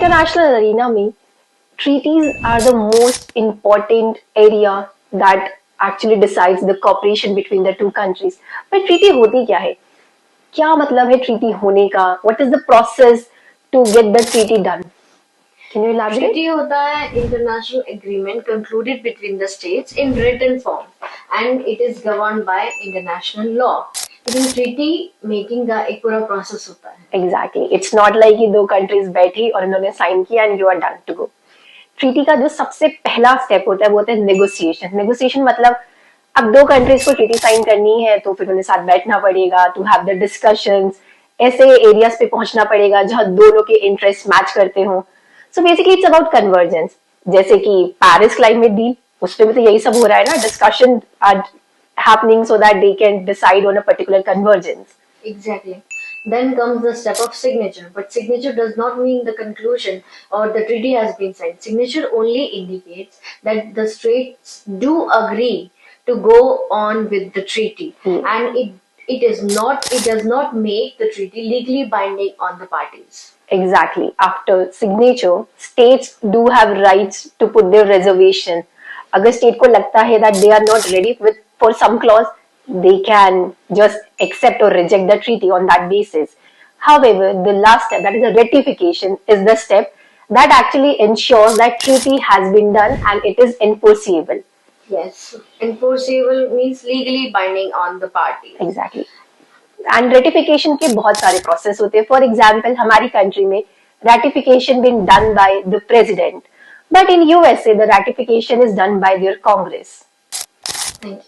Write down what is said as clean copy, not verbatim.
International arena में treaties are the most important area that actually decides the cooperation between the two countries. पर treaty होती क्या है? क्या मतलब है treaty होने का? What is the process to get the treaty done? Can you elaborate? Treaty होता है international agreement concluded between the states in written form and it is governed by international law. लेकिन treaty making का एक पूरा process होता है. Exactly. It's not like कि दो countries बैठी और इन्होंने sign किया and you are done to go. Treaty का जो सबसे पहला स्टेप होता है वो होता है नेगोशिएशन. नेगोशिएशन मतलब अब दो कंट्रीज को ट्रीटी साइन करनी है तो फिर उन्हें साथ बैठना पड़ेगा टू हैव द डिस्कशंस. ऐसे एरियाज पे पहुंचना पड़ेगा जहां दोनों के इंटरेस्ट मैच करते हो. So basically it's about convergence. जैसे कि पेरिस क्लाइमेट डील, उसपे भी तो यही सब हो रहा है ना. Discussion are happening so that they can decide on a particular convergence. Exactly. Then comes the step of signature, but signature does not mean the conclusion or the treaty has been signed. Signature only indicates that the states do agree to go on with the treaty, and it does not make the treaty legally binding on the parties. Exactly. After signature, states do have rights to put their reservation. अगर state को लगता है that they are not ready with for some clause, they can just accept or reject the treaty on that basis. However, the last step, that is a ratification, is the step that actually ensures that treaty has been done and it is enforceable. Yes, enforceable means legally binding on the parties. Exactly. And ratification के बहुत सारे process होते हैं. For example हमारी country में ratification been done by the president, but in USA the ratification is done by their Congress. Thank you.